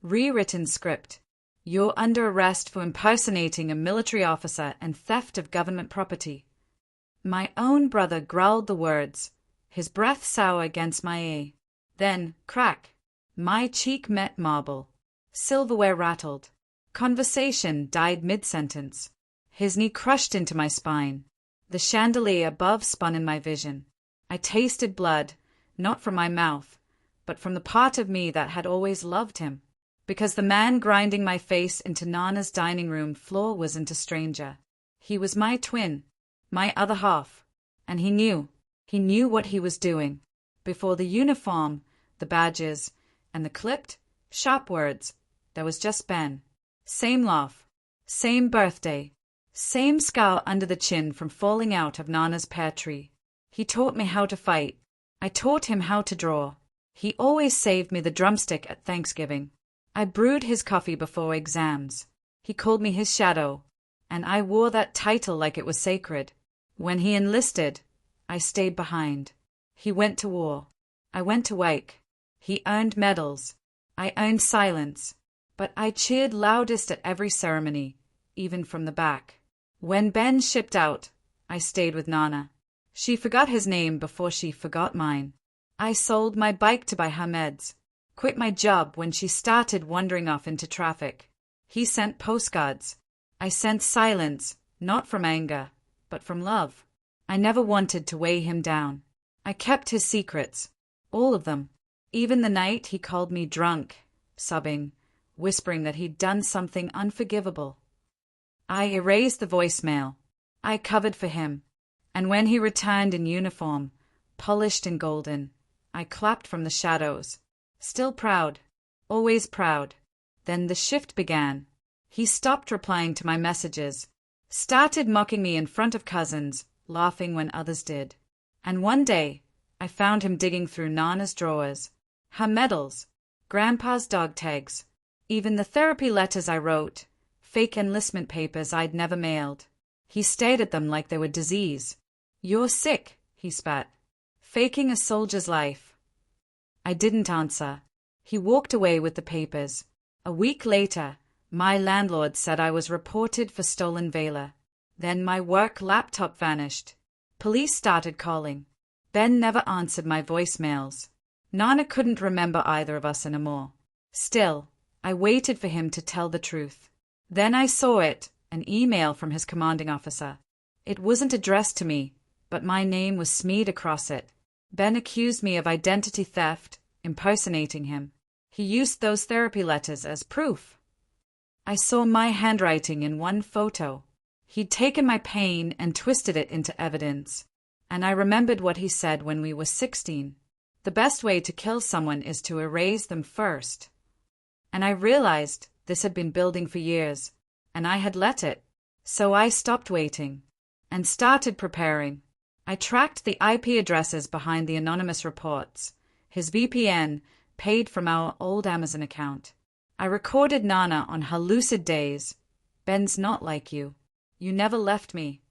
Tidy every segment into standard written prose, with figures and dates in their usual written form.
Rewritten script. You're under arrest for impersonating a military officer and theft of government property. My own brother growled the words, his breath sour against my ear. Then, crack. My cheek met marble. Silverware rattled. Conversation died mid-sentence. His knee crushed into my spine. The chandelier above spun in my vision. I tasted blood, not from my mouth, but from the part of me that had always loved him. Because the man grinding my face into Nana's dining room floor wasn't a stranger. He was my twin, my other half. And he knew what he was doing. Before the uniform, the badges, and the clipped, sharp words, there was just Ben. Same laugh, same birthday, same scar under the chin from falling out of Nana's pear tree. He taught me how to fight. I taught him how to draw. He always saved me the drumstick at Thanksgiving. I brewed his coffee before exams. He called me his shadow, and I wore that title like it was sacred. When he enlisted, I stayed behind. He went to war. I went to wake. He earned medals. I earned silence. But I cheered loudest at every ceremony, even from the back. When Ben shipped out, I stayed with Nana. She forgot his name before she forgot mine. I sold my bike to buy her meds. Quit my job when she started wandering off into traffic. He sent postcards. I sent silence, not from anger, but from love. I never wanted to weigh him down. I kept his secrets, all of them. Even the night he called me drunk, sobbing, whispering that he'd done something unforgivable. I erased the voicemail. I covered for him. And when he returned in uniform, polished and golden, I clapped from the shadows. Still proud. Always proud. Then the shift began. He stopped replying to my messages. Started mocking me in front of cousins, laughing when others did. And one day, I found him digging through Nana's drawers. Her medals. Grandpa's dog tags. Even the therapy letters I wrote, fake enlistment papers I'd never mailed. He stared at them like they were disease. You're sick, he spat. Faking a soldier's life. I didn't answer. He walked away with the papers. A week later, my landlord said I was reported for stolen valor. Then my work laptop vanished. Police started calling. Ben never answered my voicemails. Nana couldn't remember either of us anymore. Still, I waited for him to tell the truth. Then I saw it, an email from his commanding officer. It wasn't addressed to me, but my name was smeared across it. Ben accused me of identity theft, impersonating him. He used those therapy letters as proof. I saw my handwriting in one photo. He'd taken my pain and twisted it into evidence. And I remembered what he said when we were 16. The best way to kill someone is to erase them first. And I realized this had been building for years, and I had let it. So I stopped waiting and started preparing. I tracked the IP addresses behind the anonymous reports. His VPN paid from our old Amazon account. I recorded Nana on her lucid days. Ben's not like you. You never left me.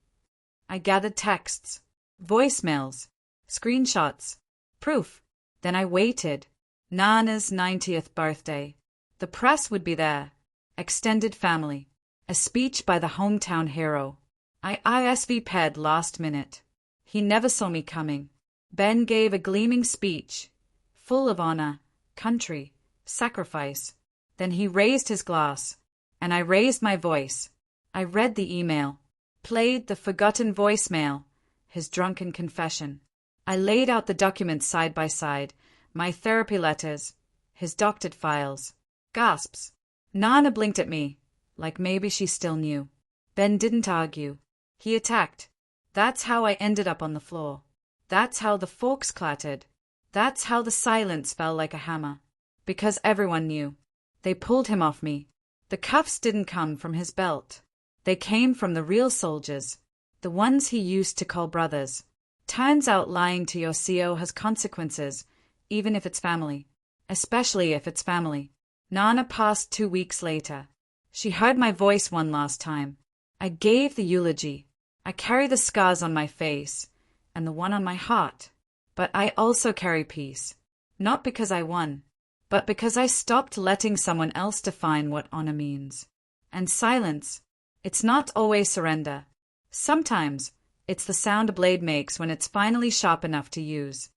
I gathered texts, voicemails, screenshots, proof. Then I waited. Nana's 90th birthday. The press would be there. Extended family. A speech by the hometown hero. I RSVP'd last minute. He never saw me coming. Ben gave a gleaming speech, full of honor, country, sacrifice. Then he raised his glass, and I raised my voice. I read the email, played the forgotten voicemail, his drunken confession. I laid out the documents side by side, my therapy letters, his doctored files. Gasps. Nana blinked at me, like maybe she still knew. Ben didn't argue. He attacked. That's how I ended up on the floor. That's how the forks clattered. That's how the silence fell like a hammer. Because everyone knew. They pulled him off me. The cuffs didn't come from his belt. They came from the real soldiers, the ones he used to call brothers. Turns out lying to your CO has consequences, even if it's family. Especially if it's family. Nana passed 2 weeks later. She heard my voice one last time. I gave the eulogy. I carry the scars on my face, and the one on my heart. But I also carry peace. Not because I won, but because I stopped letting someone else define what honor means. And silence, it's not always surrender. Sometimes, it's the sound a blade makes when it's finally sharp enough to use.